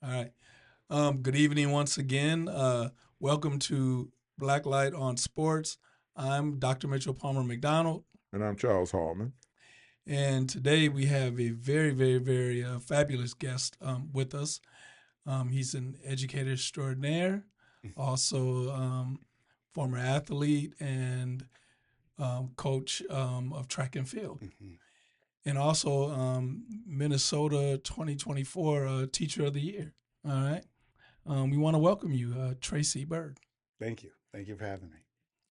All right. Good evening once again. Welcome to Blacklight on Sports. I'm Dr. Mitchell Palmer McDonald, And I'm Charles Hallman. and today we have a very fabulous guest with us. He's an educator extraordinaire, also former athlete and coach of track and field, Mhm. and also Minnesota 2024 Teacher of the Year. All right. We want to welcome you, Tracy Byrd. Thank you. Thank you for having me.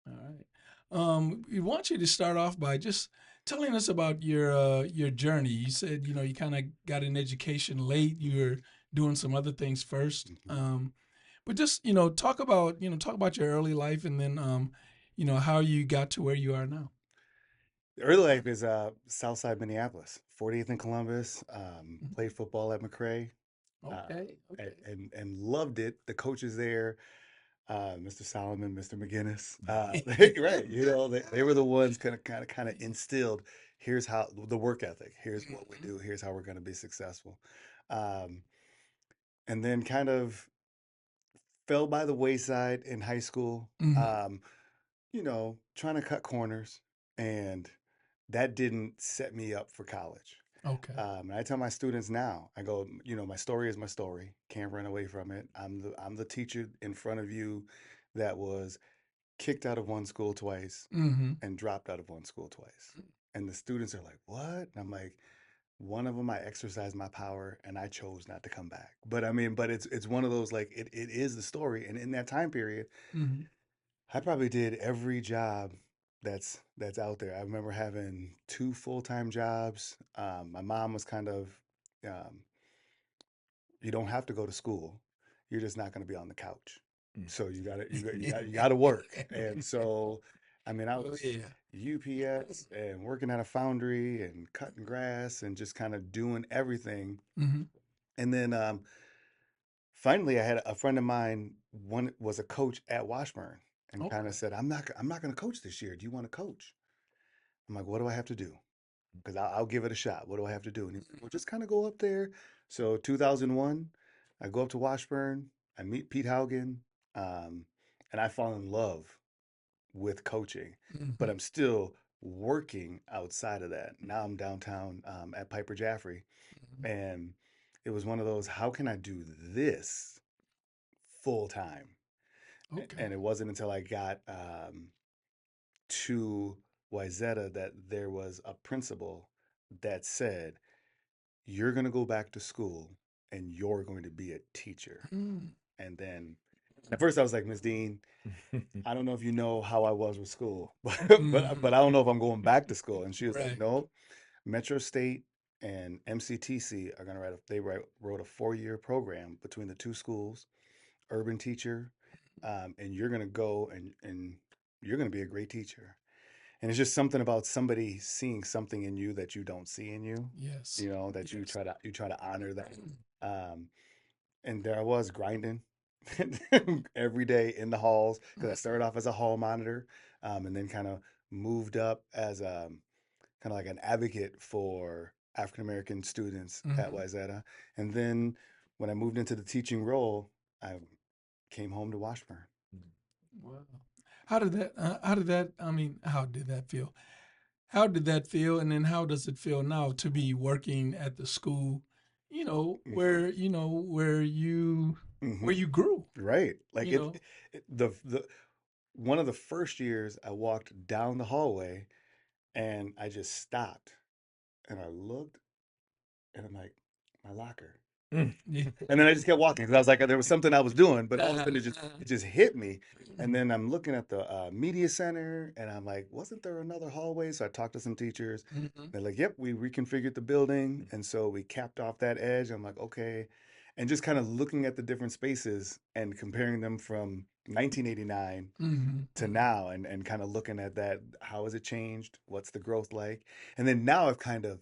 All right. We want you to start off by just telling us about your journey. You said you kind of got an education late. You were doing some other things first, Mhm. but just talk about your early life and then how you got to where you are now. The early life is Southside Minneapolis, 40th and Columbus. Played football at McRae, uh, Okay. Okay. and loved it. The coaches there, Mr. Solomon, Mr. McGinnis, right? They were the ones kind of instilled. Here's how the work ethic. Here's what we do. Here's how we're going to be successful. Um, and then kind of fell by the wayside in high school. Hmm. Trying to cut corners, and that didn't set me up for college. Okay. And I tell my students now, I go, my story is my story. Can't run away from it. I'm the teacher in front of you that was kicked out of one school twice Hmm. and dropped out of one school twice. And the students are like, "What?" And I'm like, "One of them, I exercised my power and I chose not to come back." But I mean, but it's one of those like it is the story. And in that time period, Hmm. I probably did every job that's out there. I remember having two full-time jobs. My mom was kind of, um, you don't have to go to school. You're just not going to be on the couch. Mm. So you got to work. And so, I mean, I Oh was yeah. UPS and working at a foundry and cutting grass and just kind of doing everything. Hmm. And then finally, I had a friend of mine. One was a coach at Washburn, and kind of Okay. said, I'm not going to coach this year. Do you want to coach?" I'm like, "What do I have to do? Because I'll give it a shot. What do I have to do?" And he's like, "Well, just kind of go up there." So 2001, I go up to Washburn. I meet Pete Haugen, um, and I fall in love with coaching. But Hmm. I'm still working outside of that. Now I'm downtown at Piper Jaffrey, and it was one of those, how can I do this full time? Okay. And it wasn't until I got to Wyzetta that there was a principal that said, "You're going to go back to school and you're going to be a teacher." Mm. And then at first I was like, "Miss Dean, I don't know if you know how I was with school, but Hmm. I don't know if I'm going back to school." And she was like, Right. "No, Metro State and MCTC are going to wrote a 4-year program between the two schools, urban teacher, and you're going to go and you're going to be a great teacher." And it's just something about somebody seeing something in you that you don't see in you, Yes. that you Yes. try to honor that. Um, and there I was grinding every day in the halls because I started off as a hall monitor, and then kind of moved up as kind of like an advocate for African American students at Hmm. Wyzetta. And then when I moved into the teaching role, I came home to Washburn. Wow. How did that, I mean, how did that feel? How did that feel? And then how does it feel now to be working at the school, where Hmm. you grew, Right. Like you know? the one of the first years I walked down the hallway and I just stopped and I looked and I'm like, my locker. Mm. Yeah. And then I just kept walking because I was like, there was something I was doing, but all of a sudden it just hit me. And then I'm looking at the media center and I'm like, wasn't there another hallway? So I talked to some teachers. Mhm. They're like, yep, we reconfigured the building. And so we capped off that edge. I'm like, okay. And just kind of looking at the different spaces and comparing them from 1989 Mhm. to now and kind of looking at that. How has it changed? What's the growth like? And then now I've kind of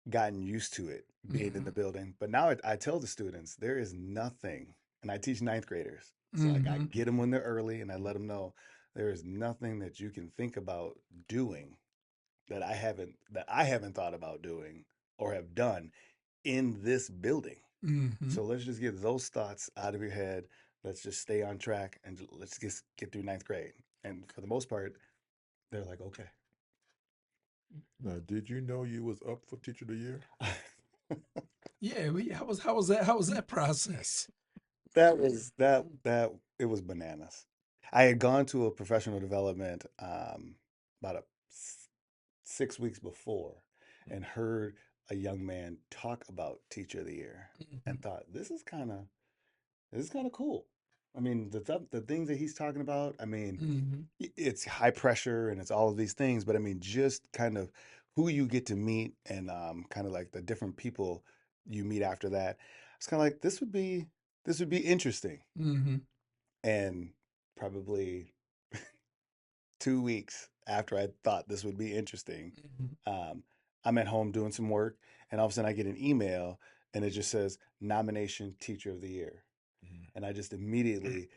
gotten used to it being in the Mhm. building. But now I tell the students there is nothing, and I teach ninth graders. So I Mhm. get them when they're early and I let them know there is nothing that you can think about doing that I haven't thought about doing or have done in this building. Mm-hmm. So let's just get those thoughts out of your head. Let's just stay on track and let's just get through ninth grade. And for the most part, they're like, okay. Now, did you know you was up for Teacher of the Year? Yeah. How was that process? That it was bananas. I had gone to a professional development about 6 weeks before and heard a young man talk about Teacher of the Year Mm-hmm. and thought this is kind of cool. I mean, the things that he's talking about, I mean, Mm-hmm. it's high pressure and it's all of these things, but I mean, just kind of who you get to meet and kind of like the different people you meet after that. It's kind of like this would be interesting. Mm-hmm. And probably 2 weeks after I thought this would be interesting, Mm-hmm. I'm at home doing some work, and all of a sudden I get an email, and it just says nomination Teacher of the Year, and I just immediately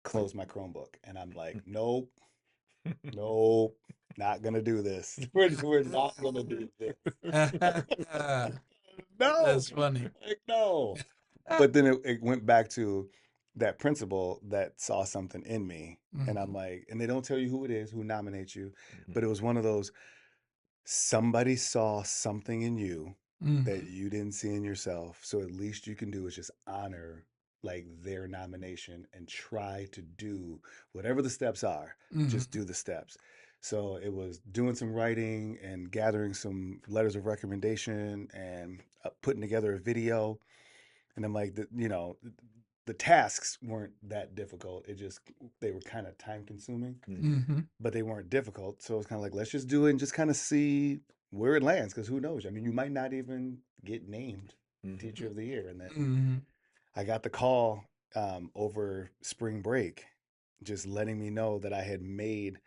close my Chromebook, and I'm like, nope, nope, not gonna do this. We're not gonna do this. No, That's funny. like no. But then it went back to that principal that saw something in me. And I'm Mm-hmm. like, and they don't tell you who it is, who nominates you. But it was one of those, somebody saw something in you that Mm-hmm. you didn't see in yourself. So at least you can do is just honor like their nomination and try to do whatever the steps are, just Mm-hmm. do the steps. So it was doing some writing and gathering some letters of recommendation and putting together a video. And I'm like, the tasks weren't that difficult. It just, they were kind of time consuming, Mm-hmm. but they weren't difficult. So it's kind of like, let's just do it and just kind of see where it lands. Cause who knows? I mean, you might not even get named Teacher of the Year. And then Mm-hmm. I got the call over spring break, just letting me know that I had made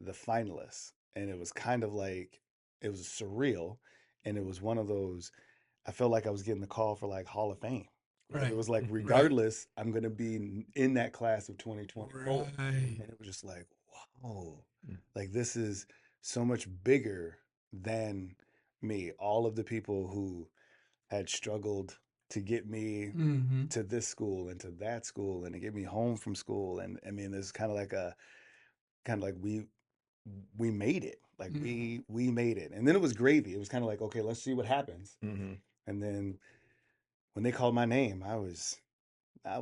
the finalists. And it was kind of like, it was surreal. And it was one of those, I felt like I was getting the call for like Hall of Fame. Because it Right. was like, Right. regardless, I'm going to be in that class of 2024. Right. And it was just like, wow, like this is so much bigger than me. All of the people who had struggled to get me Mm-hmm. to this school and to that school and to get me home from school. And I mean, there's kind of like we made it. Like Mm-hmm. we made it. And then it was gravy. It was kind of like, okay, let's see what happens. Mm-hmm. And then when they called my name, I was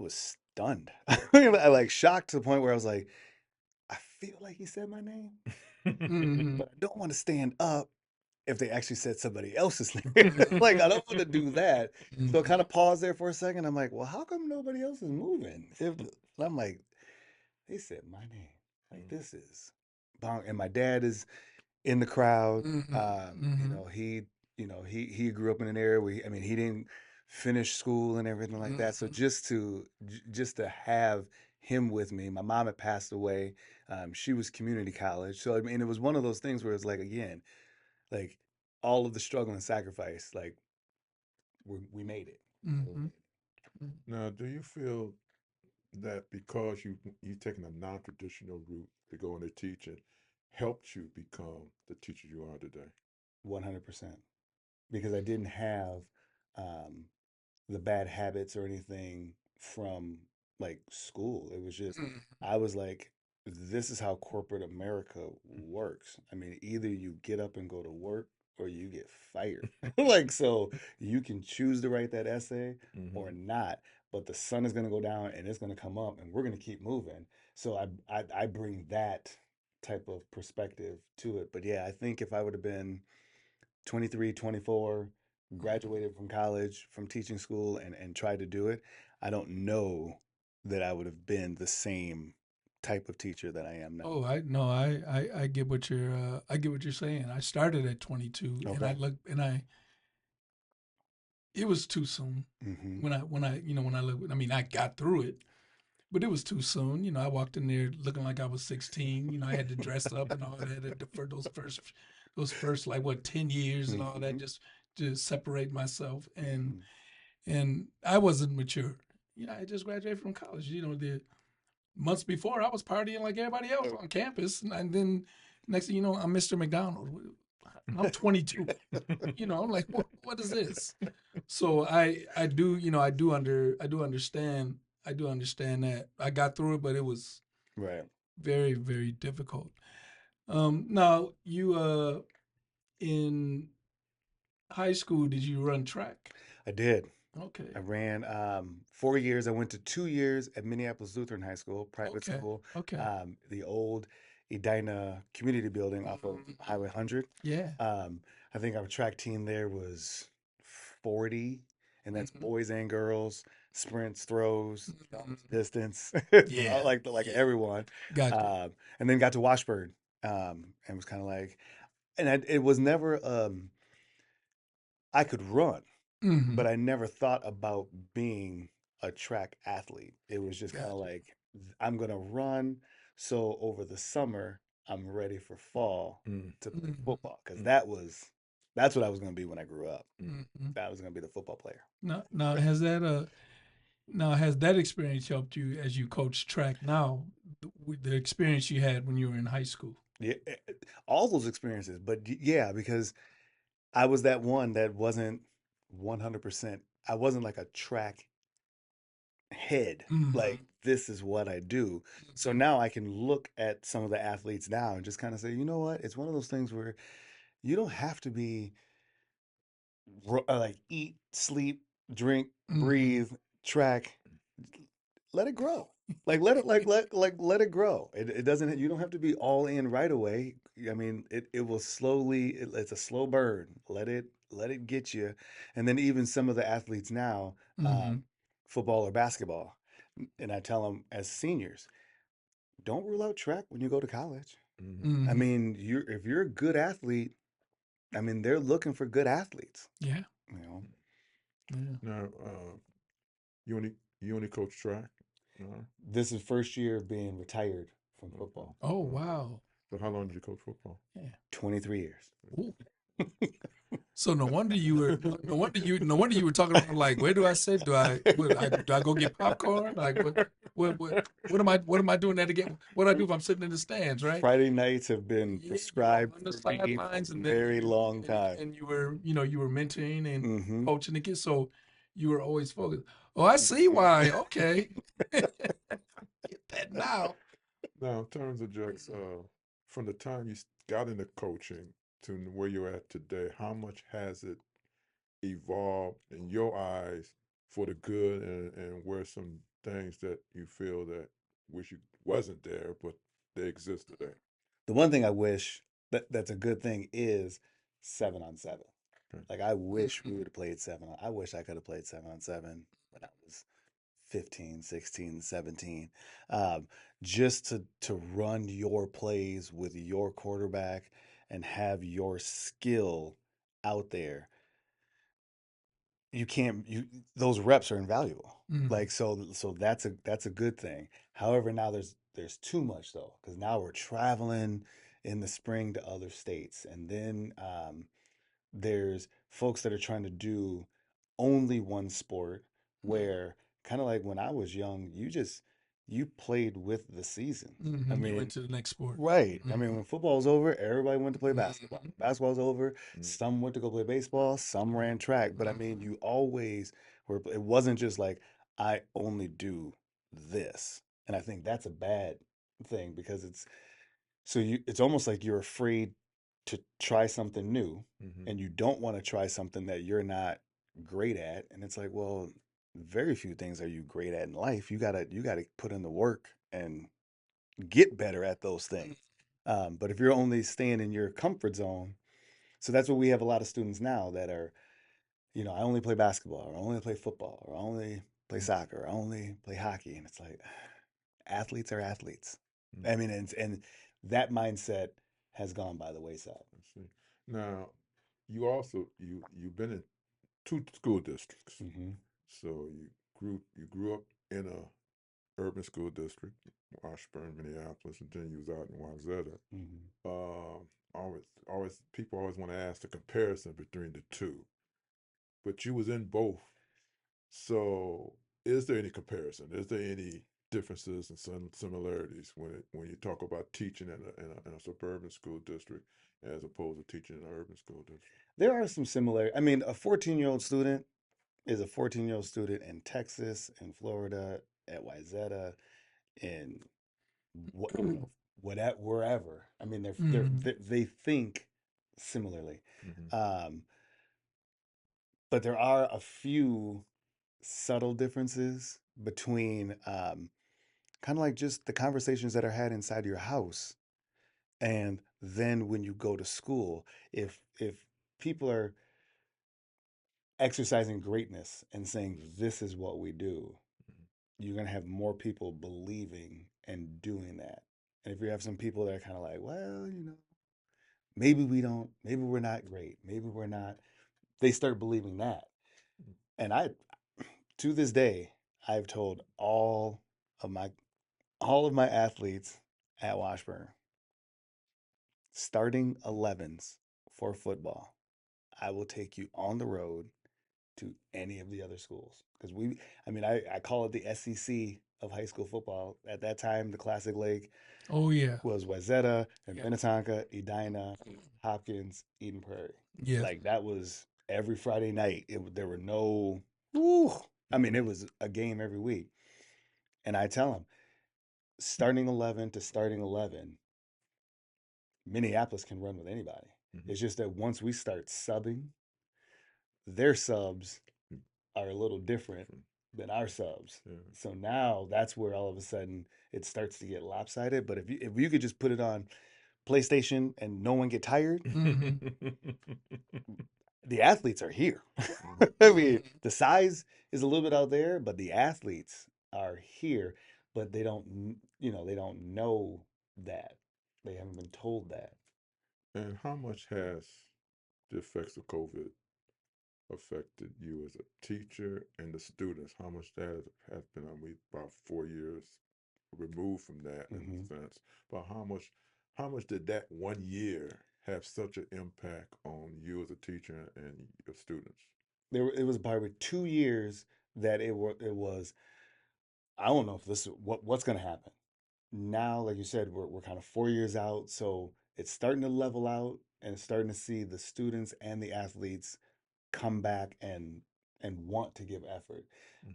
stunned. I like shocked to the point where I was like, I feel like he said my name, Mm-hmm. but I don't want to stand up if they actually said somebody else's name. Like I Mm-hmm. don't want to do that. So I kind of paused there for a second. I'm like, well, how come nobody else is moving? And I'm like, they said my name. Like this is bong. And my dad is in the crowd. Mm-hmm. You Mm-hmm. know, he grew up in an area where I mean, he didn't finish school and everything like that. So Mm-hmm. just to have him with me, my mom had passed away. She was community college, so I mean, it was one of those things where it's like again, like all of the struggle and sacrifice, like we made it. We Mm-hmm. made Now, do you feel that because you've taken a non-traditional route to go into teaching helped you become the teacher you are today? 100% because I didn't have um, the bad habits or anything from like school. It was just, I was like, this is how corporate America works. I mean, either you get up and go to work or you get fired. Like, so you can choose to write that essay or Mm-hmm. not, but the sun is going to go down and it's going to come up and we're going to keep moving. So I bring that type of perspective to it. But yeah, I think if I would have been 23, 24, graduated from college, from teaching school, and tried to do it, I don't know that I would have been the same type of teacher that I am now. Oh, I get what you're saying. I started at 22, and Okay. it was too soon. Mm-hmm. When I look, I mean, I got through it, but it was too soon. I walked in there looking like I was 16. I had to dress up and all that for those first like what 10 years and all that Mm-hmm. just to separate myself and Mm-hmm. and I wasn't mature. I just graduated from college. The months before I was partying like everybody else on campus, and then next thing you know, I'm Mr. McDonald. I'm 22. I'm like, what is this? So I do, I do understand that. I got through it, but it was Right. very, very difficult. Now you in high school, did you run track? I did. Okay. I ran 4 years. I went to 2 years at Minneapolis Lutheran High School, private Okay. school, Okay. the old Edina Community Building off of Highway 100. Yeah. I think our track team there was 40, and that's Mhm. boys and girls, sprints, throws, Mhm. distance, Yeah. like Yeah. everyone. Gotcha. And then got to Washburn, and was kind of like, and it was never I could run, Mm-hmm. but I never thought about being a track athlete. It was just kind of Gotcha. like, I'm gonna run, so over the summer I'm ready for fall Mm. to play Mm-hmm. football because Mm. that's what I was gonna be when I grew up. Mm-hmm. That was gonna be the football player. Now has that experience helped you as you coach track now? With the experience you had when you were in high school. Yeah, all those experiences, but yeah, because I was that one that wasn't 100%. I wasn't like a track head. Mm-hmm. Like, this is what I do. So now I can look at some of the athletes now and just kind of say, you know what? It's one of those things where you don't have to be like eat, sleep, drink, Mm-hmm. breathe, track. Let it grow. Like let it grow. It doesn't, you don't have to be all in right away. I mean, it will slowly, it's a slow burn. Let it get you. And then even some of the athletes now, Mm-hmm. football or basketball, and I tell them as seniors, don't rule out track when you go to college. Mhm. I Mm-hmm. mean, if you're a good athlete, I mean, they're looking for good athletes, Yeah. you know. Yeah. Now, you only coach track? No? This is first year of being retired from Okay. football. Oh Okay. wow. So how long did you coach football? Yeah. 23 years. Ooh. So no wonder you were no wonder you were talking about like where do I sit? Do I go get popcorn? Like what am I doing there to get what do I do if I'm sitting in the stands, right? Friday nights have been Yeah, you were prescribed on the for me for sidelines and a then very long time. you were you were mentoring and Hmm. coaching the kids, so you were always focused. Oh, I see why. Okay. Get that now. Now, in terms of just from the time you got into coaching to where you're at today, how much has it evolved in your eyes for the good, and where some things that you feel that wish you wasn't there, but they exist today? The one thing I wish that's a good thing is 7-on-7. Okay. Like, I wish we would have played I wish I could have played 7-on-7 when I was 15, 16, 17. Um, just to run your plays with your quarterback and have your skill out there. You can't you Those reps are invaluable. Mm. Like, so that's a good thing. However, now there's too much though, because now we're traveling in the spring to other states, and then there's folks that are trying to do only one sport, where kind of like when I was young, you played with the seasons. I Mm-hmm. You went mean, to the next sport. right. I mean, Mm-hmm. when football's over, everybody went to play basketball. Mm-hmm. Basketball's over, Mm. some went to go play baseball, some ran track. But I mean, you always were, it wasn't just like, I only do this. And I think that's a bad thing, because it's almost like you're afraid to try something new, Mm-hmm. and you don't want to try something that you're not great at. And it's like, well, very few things are you great at in life. You gotta put in the work and get better at those things. But if you're only staying in your comfort zone, so that's what we have a lot of students now that are, I only play basketball, or I only play football, or I only play soccer, or I only play hockey. And it's like, athletes are athletes. Mm. I mean, and that mindset has gone by the wayside. I see. Now, you've been in two school districts, Hmm. so you grew up in a urban school district, Washburn, Minneapolis, and then you was out in Wayzata. Hmm. Always, people always want to ask the comparison between the two, but you was in both. So, is there any comparison? Is there any differences and some similarities when you talk about teaching in a suburban school district as opposed to teaching in an urban school district? There are some similarities. I mean, a 14-year-old student is a 14-year-old student in Texas, in Florida, at Wyzetta, in whatever, wherever. I mean, they think similarly, Mhm. um, but there are a few subtle differences between kind of like just the conversations that are had inside your house, and then when you go to school, if people are exercising greatness and saying this is what we do, you're going to have more people believing and doing that. And if you have some people that are kind of like, well, maybe we don't, maybe we're not great, maybe we're not, they start believing that. And to this day, I've told of my all of my athletes at Washburn, starting 11s for football, I will take you on the road to any of the other schools. Because I call it the SEC of high school football. At that time, the Classic Lake Oh yeah. was Wayzata and Yeah. Minnetonka, Edina, Hopkins, Eden Prairie. Yes. Like that was every Friday night. There were no, it was a game every week. And I tell them, starting 11 to starting 11, Minneapolis can run with anybody. Mhm. It's just that once we start subbing, their subs are a little different than our subs. Yeah. So now that's where all of a sudden it starts to get lopsided. But if you could just put it on PlayStation and no one get tired, the athletes are here. I mean, the size is a little bit out there, but the athletes are here, but they don't know that. They haven't been told that. And how much has the effects of COVID affected you as a teacher and the students? How much that has been? We about 4 years removed from that in Mhm. a sense. But how much did that 1 year have such an impact on you as a teacher and your students? It was probably 2 years that it was. I don't know if this is what's going to happen now. Like you said, we're kind of 4 years out, so it's starting to level out and starting to see the students and the athletes come back and want to give effort.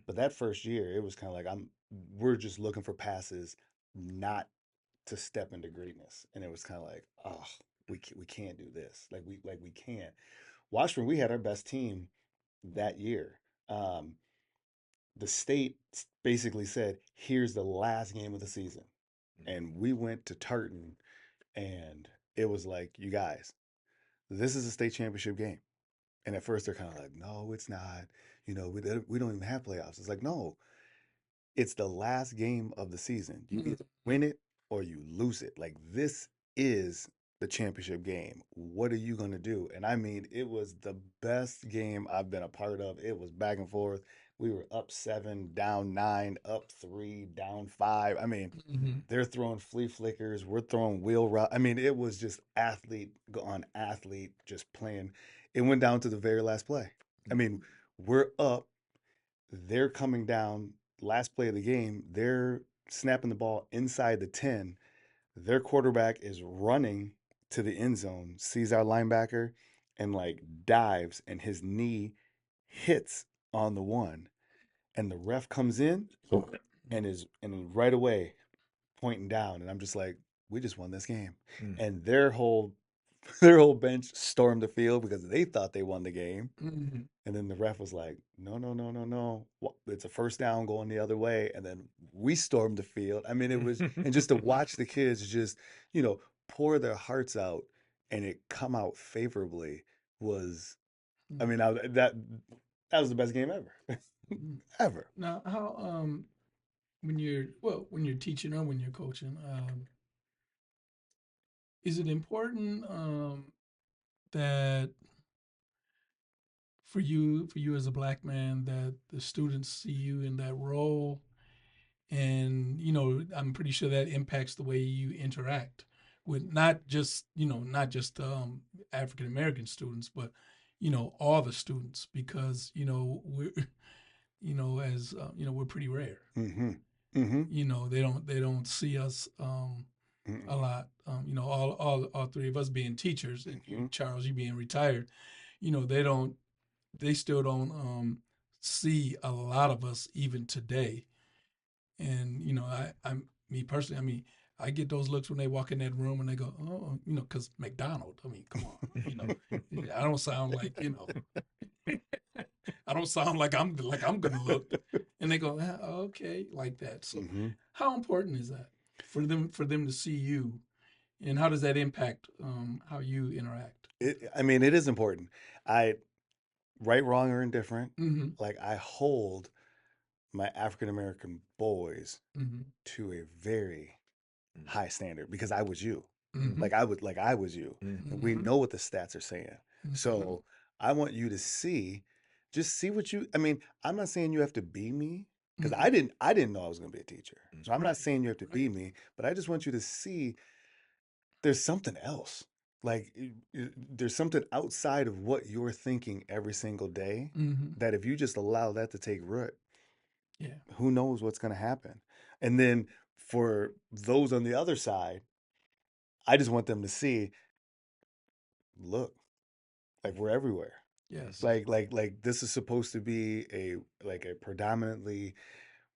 But that first year, it was kind of like we're just looking for passes, not to step into greatness. And it was kind of like, oh, we can't do this. Like we can't. Washburn, we had our best team that year. Um, the state basically said, here's the last game of the season. And we went to Tartan, and it was like, you guys, this is a state championship game. And at first they're kind of like, no, it's not. We don't even have playoffs. It's like, no, it's the last game of the season. You either win it or you lose it. Like this is the championship game. What are you going to do? And I mean, it was the best game I've been a part of. It was back and forth. We were up 7, down 9, up 3, down 5. I mean, they're throwing flea flickers. We're throwing wheel route. I mean, it was just athlete on athlete just playing. It went down to the very last play. I mean, we're up. They're coming down. Last play of the game, they're snapping the ball inside the 10. Their quarterback is running to the end zone, sees our linebacker, and like dives, and his knee hits on the 1. And the ref comes in and right away pointing down, and I'm just like, we just won this game. And their whole bench stormed the field because they thought they won the game. And then the ref was like, no, no, no, no, no. It's a first down going the other way. And then we stormed the field. I mean, it was, and just to watch the kids just, pour their hearts out and it come out favorably was, I mean, that was the best game ever. Ever. Now, how when you're teaching or when you're coaching, is it important that for you as a black man that the students see you in that role, and I'm pretty sure that impacts the way you interact with not just African American students, but all the students, because we're as we're pretty rare. Mm-hmm. Mm-hmm. They don't see us a lot. All three of us being teachers, and you, Charles, you being retired, they still don't see a lot of us even today. And I'm me personally. I mean, I get those looks when they walk in that room and they go, "Oh, because McDonald." I mean, come on, I don't sound like I don't sound like I'm gonna look, and they go, okay, like that. So, how important is that for them to see you, and how does that impact how you interact? I mean, it is important. Right, wrong, or indifferent, Mm-hmm. like I hold my African American boys Mm-hmm. to a very high standard because I was you. Mm-hmm. Like I was you. And we Mm-hmm. know what the stats are saying. So I want you to just see what I mean, I'm not saying you have to be me because I didn't know I was going to be a teacher. So I'm not saying you have to be me, but I just want you to see there's something else. Like there's something outside of what you're thinking every single day Mm-hmm. that if you just allow that to take root, Yeah. who knows what's going to happen. And then for those on the other side, I just want them to see, look, like we're everywhere. Yes. Like this is supposed to be a predominantly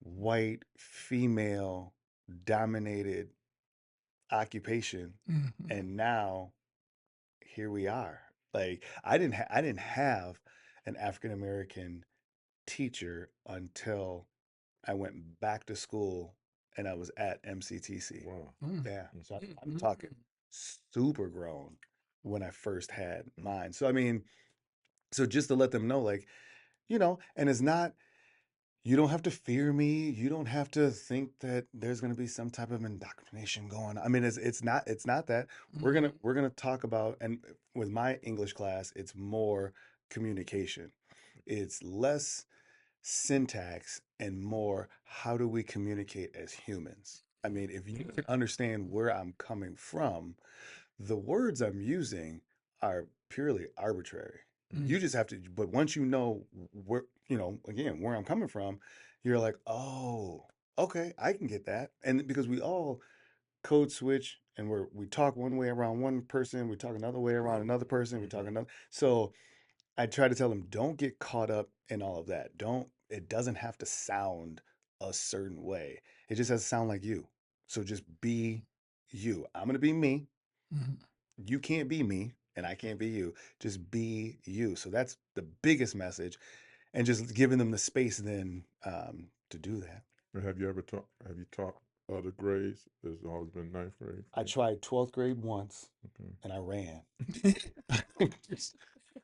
white female dominated occupation, Mm-hmm. and now here we are. Like I didn't have an African American teacher until I went back to school and I was at MCTC. Wow. Yeah, so I'm Mm-hmm. talking super grown when I first had mine. So I mean, so just to let them know, like, and it's not, you don't have to fear me. You don't have to think that there's going to be some type of indoctrination going on. I mean, it's not that. We're gonna talk about, and with my English class, it's more communication. It's less syntax and more how do we communicate as humans. I mean, if you can understand where I'm coming from, the words I'm using are purely arbitrary. You just have to, but once you know where, again, where I'm coming from, you're like, oh, okay, I can get that. And because we all code switch and we talk one way around one person, we talk another way around another person, we talk another. So I try to tell them, don't get caught up in all of that. It doesn't have to sound a certain way. It just has to sound like you. So just be you. I'm going to be me. Mm-hmm. You can't be me and I can't be you. Just be you. So that's the biggest message, and just giving them the space then to do that. And have you taught other grades? There's always been ninth grade. I tried 12th grade once Okay. and I ran.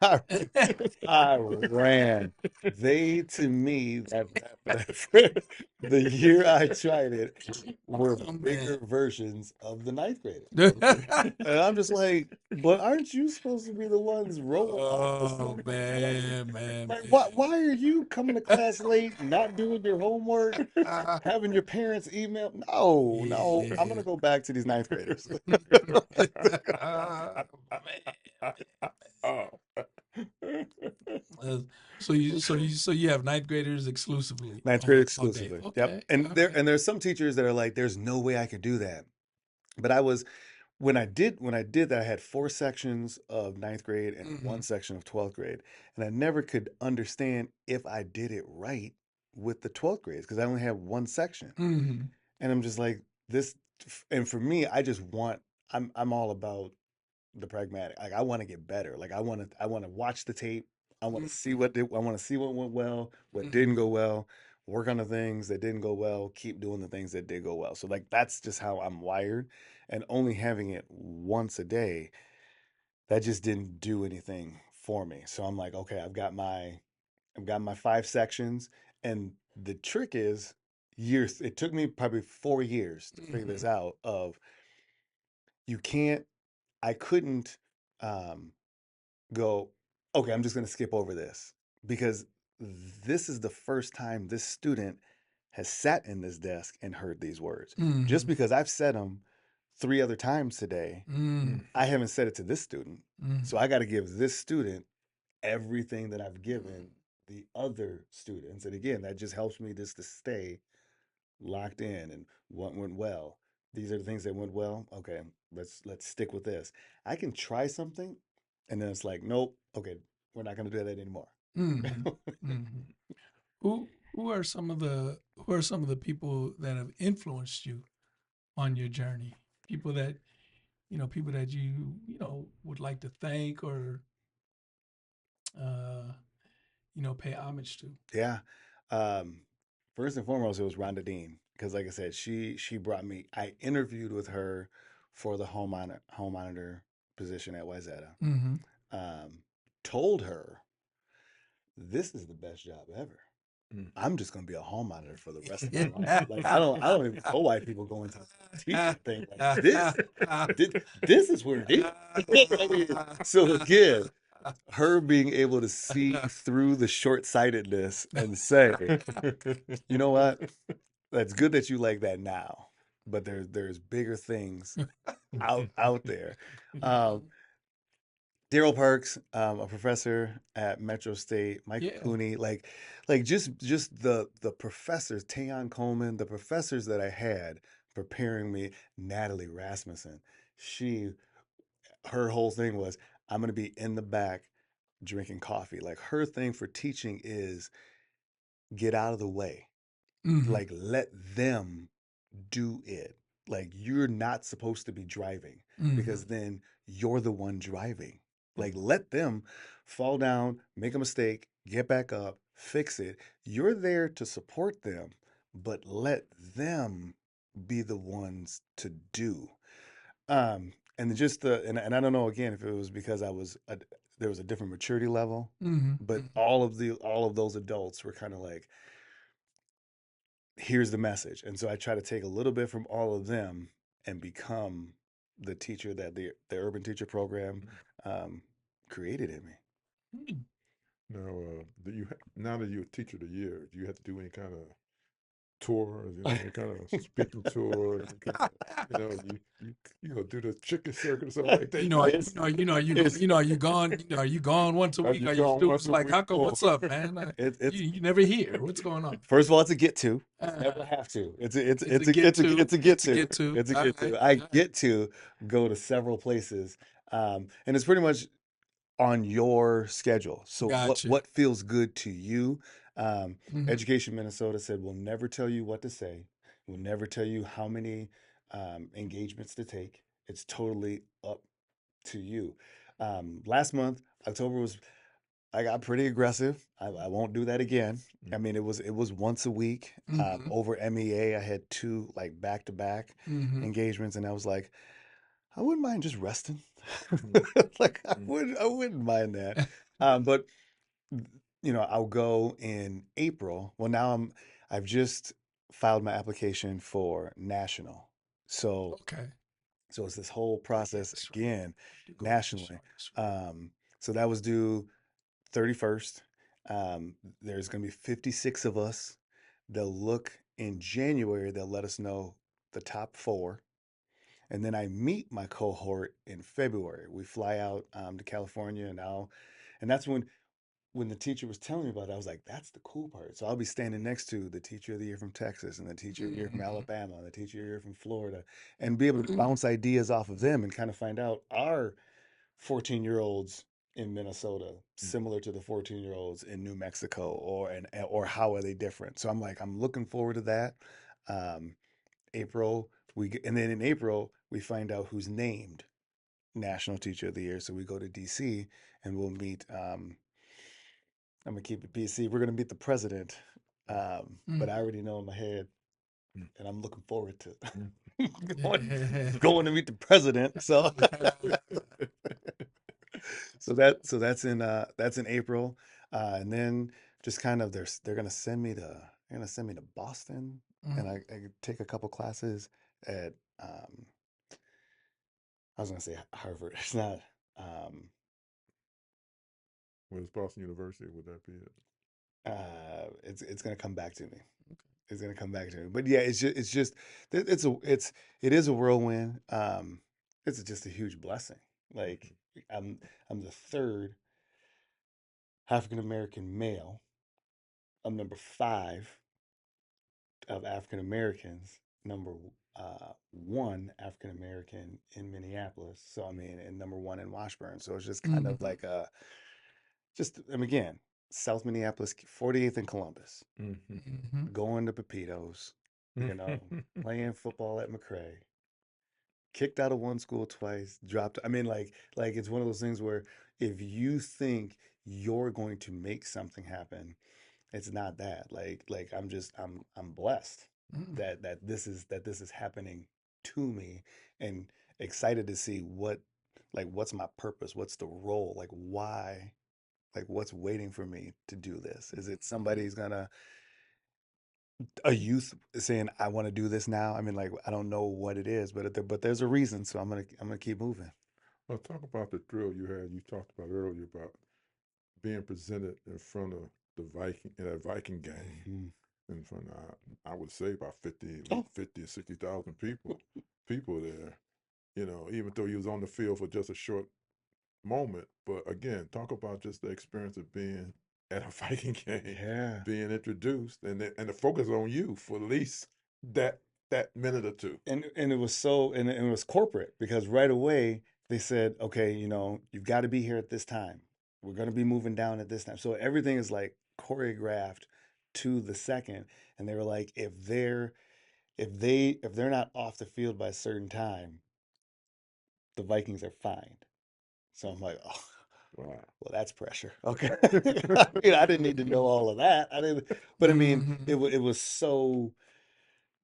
I, I ran. They, to me, the year I tried it were bigger versions of the ninth graders. And I'm just like, but aren't you supposed to be the ones rolling Oh off? man. Like, why are you coming to class late, not doing your homework, having your parents email? No, I'm gonna go back to these ninth graders. Oh. So you have ninth graders exclusively Ninth grade all day. exclusively. Yep. Okay. And All there right. and there's some teachers that are like, there's no way I could do that. But when I did that, I had 4 sections of ninth grade and one section of 12th grade. And I never could understand if I did it right with the 12th grades because I only had one section. Mm-hmm. And I'm just like, this, and for me, I'm all about the pragmatic. Like I want to get better. Like I want to watch the tape. I want to see I want to see what went well, what didn't go well, work on the things that didn't go well, keep doing the things that did go well. So like that's just how I'm wired, and only having it once a day, that just didn't do anything for me. So I'm like, okay, I've got my 5 sections, and the trick is years. It took me probably 4 years to figure this out. Of you can't, I couldn't um, go, okay, I'm just going to skip over this because this is the first time this student has sat in this desk and heard these words. Just Mm-hmm. because I've said them 3 other times today, Mm-hmm. I haven't said it to this student. So I got to give this student everything that I've given the other students. And again, that just helps me just to stay locked in and what went well. These are the things that went well. Okay, let's stick with this. I can try something and then it's like, nope, okay, we're not going to do that anymore. Mm-hmm. Mm-hmm. are some of the people that have influenced you on your journey? People that you would like to thank or pay homage to. Yeah. First and foremost, it was Rhonda Dean because, like I said, she brought me. I interviewed with her for the home monitor position at Wayzata. Mm-hmm. Told her this is the best job ever. Mm. I'm just gonna be a home monitor for the rest of my life. Like I don't even know why people go into the teaching thing like this is where it is. I mean, so again, her being able to see through the short-sightedness and say, you know what? That's good that you like that now, but there's bigger things out there. Daryl Parks, a professor at Metro State, Mike Yeah. Cooney, like just the professors, Tayon Coleman, the professors that I had preparing me, Natalie Rasmussen, her whole thing was, I'm gonna be in the back drinking coffee. Like her thing for teaching is get out of the way. Mm-hmm. Like let them do it. Like you're not supposed to be driving Mm-hmm. because then you're the one driving. Like let them fall down, make a mistake, get back up, fix it. You're there to support them, but let them be the ones to do. And just and I don't know again if it was because there was a different maturity level, Mm-hmm. but all of those adults were kind of like, here's the message. And so I try to take a little bit from all of them and become the teacher that the urban teacher program created in me. Now, now that you're a teacher of the year, do you have to do any kind of tours, any kind of speaking tour, do the chicken circuit or something like that? Are you gone once a Are week? you Are your gone once students a like, week? how come? What's up, man? You never hear. What's going on? First of all, it's a get to. Never have to. It's a get to. It's a get to. It's a get to. I get to go to several places, and it's pretty much on your schedule. So Gotcha. what feels good to you? Mhm. Education Minnesota said we'll never tell you what to say. We'll never tell you how many engagements to take. It's totally up to you. Last month, October I got pretty aggressive. I won't do that again. I mean, it was once a week. Mhm. Over MEA, I had two like back-to-back Mhm. engagements, and I was like, I wouldn't mind just resting. Mhm. Like I wouldn't mind that. But I'll go in April. Well, now I've just filed my application for national. So Okay. it's this whole process That's right. again You go nationally. That's right. So that was due 31st. There's going to be 56 of us. They'll look in January, they'll let us know the top four. And then I meet my cohort in February. We fly out to California and that's when the teacher was telling me about it, I was like, that's the cool part. So I'll be standing next to the teacher of the year from Texas and the teacher of the year from Alabama and the teacher of the year from Florida and be able to bounce ideas off of them and kind of find out our 14-year-olds in Minnesota similar to the 14-year-olds in New Mexico or how are they different? So I'm looking forward to that. April and then in April we find out who's named National Teacher of the Year. So we go to DC and we'll meet I'm gonna keep it PC. We're gonna meet the president. But I already know in my head and I'm looking forward to going to meet the president. So that's in April, and then just kind of they're gonna send me to Boston, and I take a couple classes at I was gonna say Harvard. It's not. Well, it's Boston University. Would that be it? It's gonna come back to me. It's gonna come back to me. But yeah, it is a whirlwind. It's just a huge blessing. Like I'm the third African American male. I'm number 5 of African Americans, number 1 African American in Minneapolis. So I mean, and number 1 in Washburn. So it's just kind of like just and again, South Minneapolis, 48th and Columbus, Mm-hmm. going to Pepitos, you know, playing football at McCray, kicked out of one school twice, dropped. I mean, like it's one of those things where if you think you're going to make something happen, it's not that. Like I'm blessed Mm-hmm. that this is happening to me, and excited to see what's my purpose, what's the role, like why, like what's waiting for me to do this. Is it somebody's gonna a youth saying I want to do this now? I mean, like I don't know what it is, but there's a reason, so I'm gonna keep moving. Well, talk about the thrill you had. You talked about earlier about being presented in front of the Viking in a Viking game Mhm. in front of I would say about 50, Oh, 50 or 60,000 people there. You know, even though he was on the field for just a short moment. But again, talk about just the experience of being at a Viking game, yeah. being introduced, and the focus on you for at least that that minute or two. And it was so and it was corporate because right away they said, okay, you know, you've got to be here at this time. We're going to be moving down at this time. So everything is like choreographed to the second. And they were like, if they're not off the field by a certain time, the Vikings are fined. So I'm like, oh, Wow. well, that's pressure. Okay. I mean, I didn't need to know all of that. I didn't, but I mean, Mm-hmm. it was so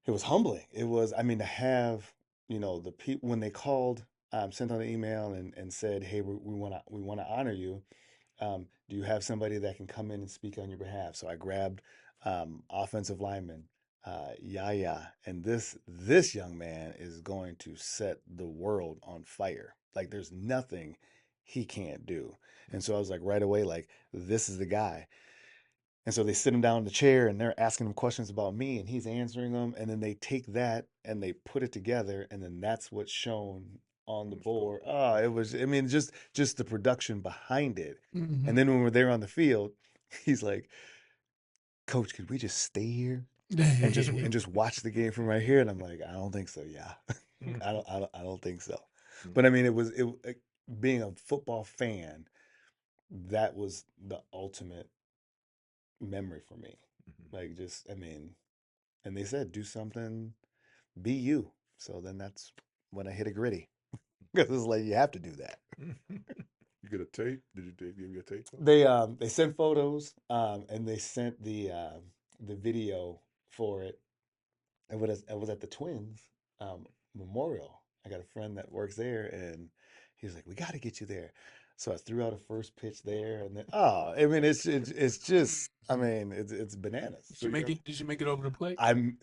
it was humbling. It was, I mean, to have, you know, the people when they called, sent out an email and said, "Hey, we want to honor you. Do you have somebody that can come in and speak on your behalf?" So I grabbed offensive lineman Yaya, and this young man is going to set the world on fire. Like there's nothing he can't do. And so I was like right away, like this is the guy. And so they sit him down in the chair and they're asking him questions about me and he's answering them. And then they take that and they put it together. And then that's what's shown on the On the score. board. Oh, it was, I mean, just the production behind it. Mm-hmm. And then when we're there on the field, he's like, Coach, could we just stay here and just watch the game from right here? And I'm like, I don't think so. Yeah. I don't think so. But I mean, being a football fan, that was the ultimate memory for me. Like just, I mean, and they said do something, be you. So then that's when I hit a gritty because it's like you have to do that. You get a tape? Did they give you a tape? They sent photos and they sent the video for it. I was at the Twins memorial. I got a friend that works there and he was like, "We got to get you there." So I threw out a first pitch there and then I mean it's just I mean it's bananas. Did So you you make got it? Did you make it over the plate? I'm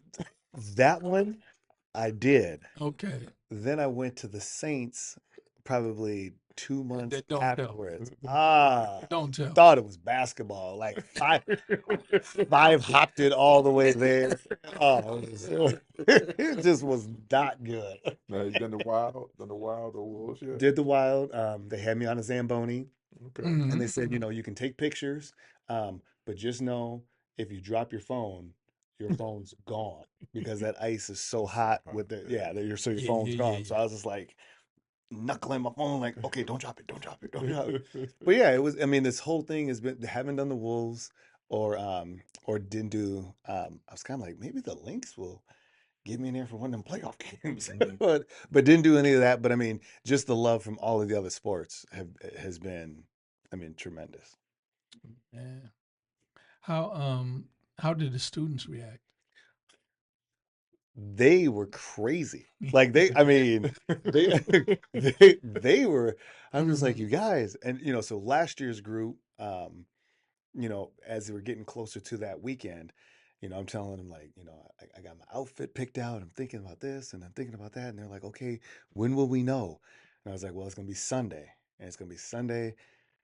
that one I did. Okay. Then I went to the Saints probably 2 months That don't tell. afterwards. Don't tell. Thought it was basketball. Like five hopped it all the way there. Oh, it just was not good. now you done the wild or wolves yet? Did the wild. They had me on a Zamboni Okay. and Mm-hmm. they said, you know, you can take pictures, but just know if you drop your phone, your phone's gone because that ice is so hot with the yeah, so your Yeah, phone's yeah, yeah, gone. So yeah. I was just like knuckling my phone, like, okay, don't drop it, don't drop it, don't drop it. But yeah, it was. I mean, this whole thing has been haven't done the Wolves or didn't do. I was kind of like maybe the Lynx will get me in there for one of them playoff games, Mhm. but didn't do any of that. But I mean, just the love from all of the other sports has been, I mean, tremendous. Yeah. How did the students react? They were crazy. Like I mean, they they were. I'm just like Mm-hmm. you guys, and you know, so last year's group, you know, as they were getting closer to that weekend, you know, I'm telling them like, you know, I got my outfit picked out. I'm thinking about this and I'm thinking about that, and they're like, okay, when will we know? And I was like, well, it's gonna be Sunday, and it's gonna be Sunday,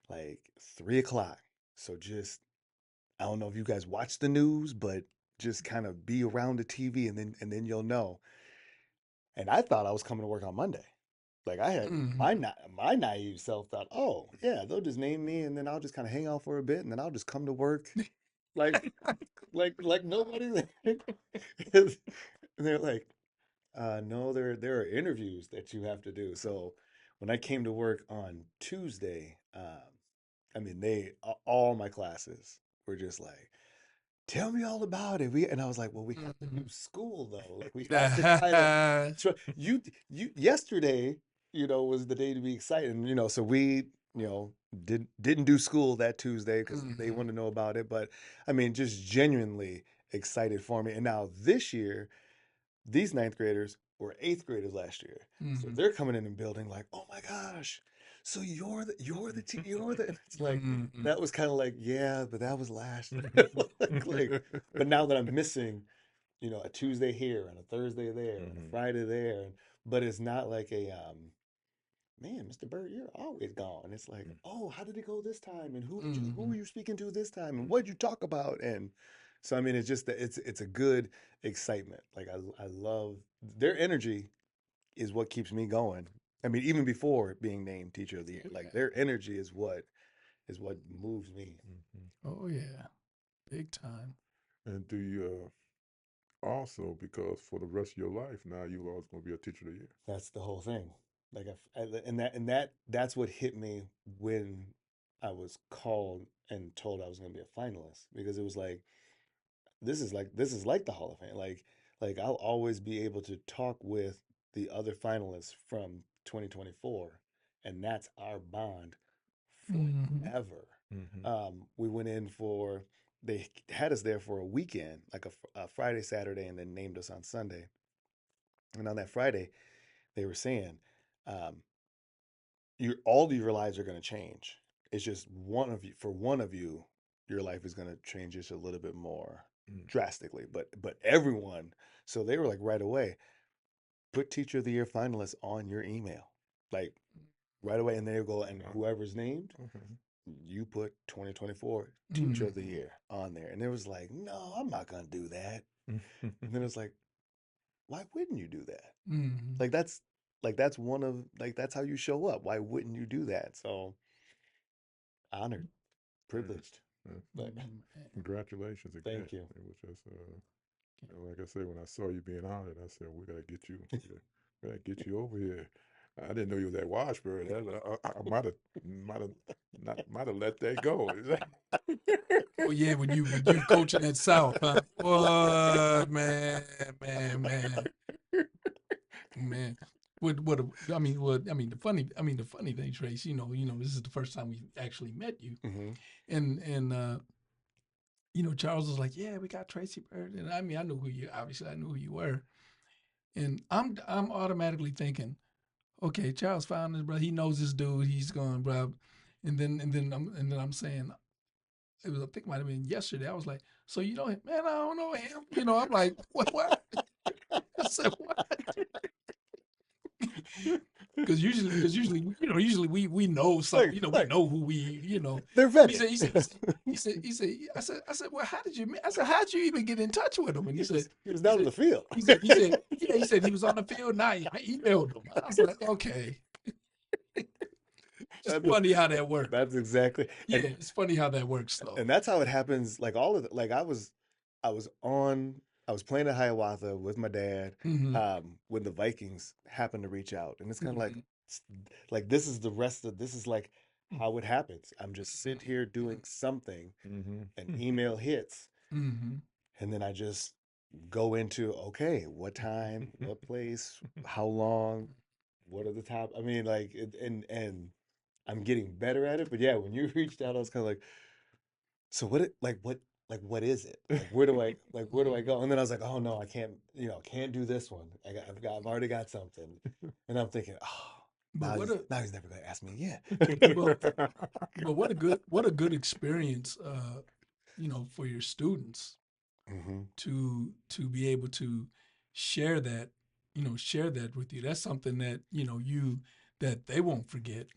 like 3 o'clock. So just I don't know if you guys watch the news, but just kind of be around the TV and then you'll know. And I thought I was coming to work on Monday. Like I had Mm-hmm. my naive self thought, oh yeah, they'll just name me and then I'll just kind of hang out for a bit and then I'll just come to work like like nobody there. And they're like, no, there are interviews that you have to do. So when I came to work on Tuesday, I mean, all my classes were just like, tell me all about it. And I was like, well, we have to do school though. Like we have to kind of yesterday, was the day to be excited. And, so we, didn't do school that Tuesday because they want to know about it. But I mean, just genuinely excited for me. And now this year, these ninth graders were eighth graders last year. So they're coming in and building like, oh my gosh. So you're the and it's like that was kind of like, yeah, but that was last year. But now that I'm missing, a Tuesday here and a Thursday there and a Friday there, but it's not like a man, Mr. Byrd, you're always gone. It's like, oh, how did it go this time? And who were you speaking to this time? And what did you talk about? And so I mean, it's just that it's a good excitement. Like I love their energy is what keeps me going. I mean, even before being named Teacher of the Year, like their energy is what moves me. Oh yeah, big time. And do you also, because for the rest of your life now, you're always going to be a Teacher of the Year? That's the whole thing. Like that's what hit me when I was called and told I was going to be a finalist, because it was like this is like the Hall of Fame. Like I'll always be able to talk with the other finalists from 2024, and that's our bond forever. We went in for they had us there for a weekend, like a Friday, Saturday, and then named us on Sunday. And on that Friday, they were saying, all of your lives are going to change. It's just one of you, your life is going to change just a little bit more drastically. But everyone, so they were like right away, put Teacher of the Year finalists on your email, like right away, and they go, and whoever's named, you put 2024 Teacher of the Year on there. And it was like, no, I'm not going to do that. And then it was like, why wouldn't you do that? Like that's that's how you show up. Why wouldn't you do that? So honored, privileged. But Congratulations again. thank you. It was just like I said, when I saw you being honored, I said, we gotta get you, we gotta get you over here. I didn't know you was at Washburn. I might have let that go. Oh yeah, when you coaching at South, huh? What man. The funny thing, Trace, this is the first time we actually met you, and Charles was like, yeah, we got Tracy Byrd, and I knew I knew who you were, and I'm automatically thinking, okay, Charles found this, bro. He knows this dude. He's going, bro, and then I'm saying, I think it might have been yesterday. I was like, so you know him? Man, I don't know him. I'm like, what? I said, what? Because usually, we know something. We know who we. They're vetted. He said, I said, well, how'd you even get in touch with him? And he said, he was down in the field. He said he was on the field. Now I emailed him. I was like, okay. It's funny how that works. That's exactly. Yeah, it's funny how that works though. And that's how it happens. Like all of it. Like I was playing at Hiawatha with my dad when the Vikings happened to reach out, and it's kind of like this is like how it happens. I'm just sitting here doing something, an email hits, and then I just go into, okay, what time, what place, how long, what are the top? I mean, like, and I'm getting better at it. But yeah, when you reached out, I was kind of like, so what is it? Like, where do I go? And then I was like, oh no, I can't do this one. I've already got something. And I'm thinking, oh, now he's never going to ask me again. But what a good experience, for your students to be able to share that with you. That's something that that they won't forget,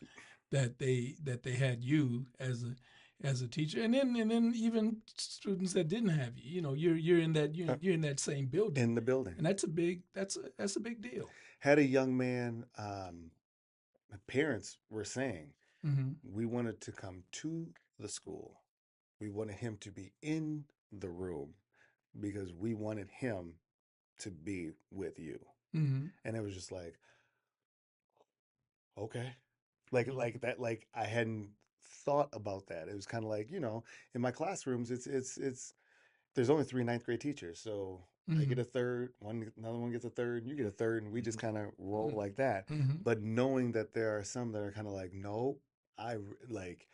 that they had you as a teacher, and then even students that didn't have you. You're in that same building. In the building. And that's a big deal. Had a young man, my parents were saying, we wanted to come to the school. We wanted him to be in the room because we wanted him to be with you. And it was just like, okay. Like that, like I hadn't thought about that. It was kind of like, in my classrooms, it's there's only 3 ninth grade teachers. So I get Mm-hmm. a third, another one gets a third, and you get a third, and we just kind of roll like that. Mm-hmm. But knowing that there are some that are kind of like, no, like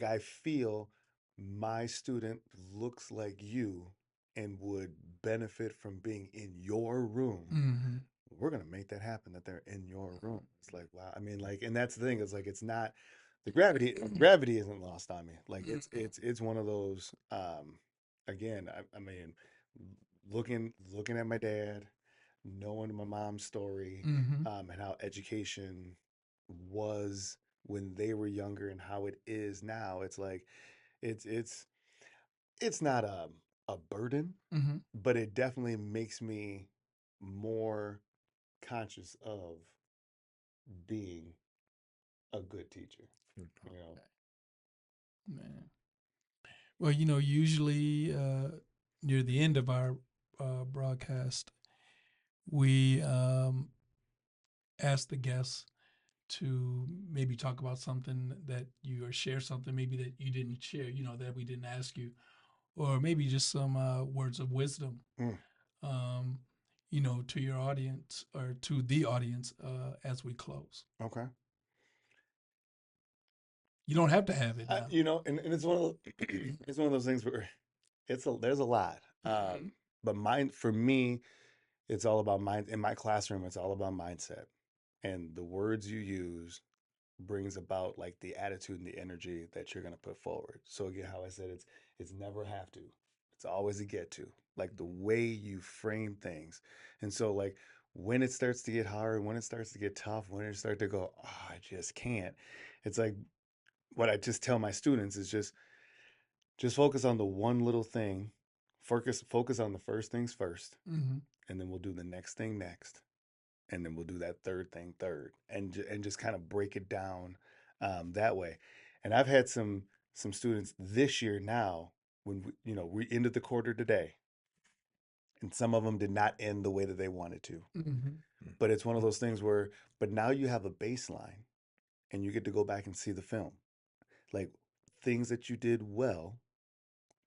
I feel my student looks like you and would benefit from being in your room. Mm-hmm. We're gonna make that happen, that they're in your room. It's like, wow. I mean, like, and that's the thing, it's like it's not the gravity isn't lost on me. Like it's one of those again, I mean, looking at my dad, knowing my mom's story, Mm-hmm. and how education was when they were younger and how it is now. It's like it's it's it's not a burden, Mm-hmm. but it definitely makes me more conscious of being a good teacher. You know, Man. Well, usually near the end of our broadcast, we ask the guests to maybe talk about something that you or share something maybe that you didn't share, that we didn't ask you, or maybe just some words of wisdom, Mm. um, to your audience or to the audience as we close. Okay. You don't have to have it now. And it's one of it's one of those things where there's a lot. But for me, it's all about mind. In my classroom, it's all about mindset, and the words you use brings about like the attitude and the energy that you're going to put forward. So again, how I said, it's never have to. It's always a get to. Like the way you frame things. And so like when it starts to get hard, when it starts to get tough, when it starts to go, oh, I just can't. It's like what I just tell my students is just focus on the one little thing. Focus on the first things first, Mm-hmm. and then we'll do the next thing next, and then we'll do that third thing third, and just kind of break it down that way. And I've had some students this year now when we ended the quarter today, and some of them did not end the way that they wanted to. Mm-hmm. But it's one of those things where, but now you have a baseline, and you get to go back and see the film, like things that you did well.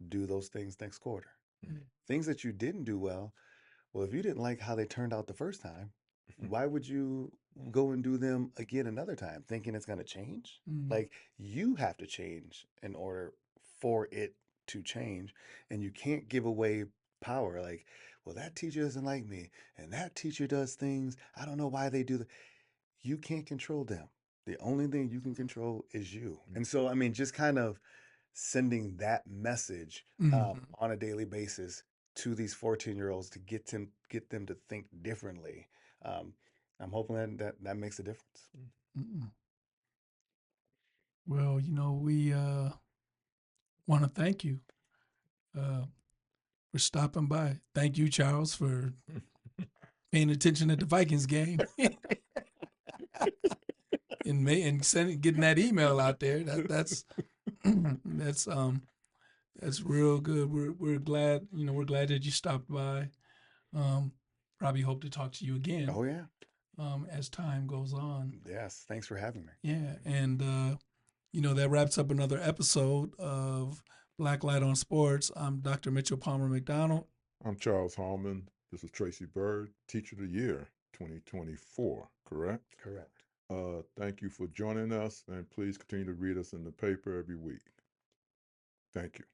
Do those things next quarter. Mm-hmm. Things that you didn't do well, if you didn't like how they turned out the first time, why would you go and do them again another time thinking it's going to change? Mm-hmm. Like you have to change in order for it to change. And you can't give away power. Like, well, that teacher doesn't like me and that teacher does things. I don't know why they do that. You can't control them. The only thing you can control is you. And so, I mean, just kind of sending that message Mm-hmm. on a daily basis to these 14-year-olds to get them to think differently. I'm hoping that makes a difference. Mm-hmm. Well, we want to thank you for stopping by. Thank you, Charles, for paying attention at the Vikings game and getting that email out there. That's that's real good. We're glad we're glad that you stopped by. Probably hope to talk to you again. Oh yeah. As time goes on. Yes. Thanks for having me. Yeah, and that wraps up another episode of Blacklight on Sports. I'm Dr. Mitchell Palmer-McDonald. I'm Charles Hallman. This is Tracy Byrd, Teacher of the Year 2024, correct? Correct. Thank you for joining us, and please continue to read us in the paper every week. Thank you.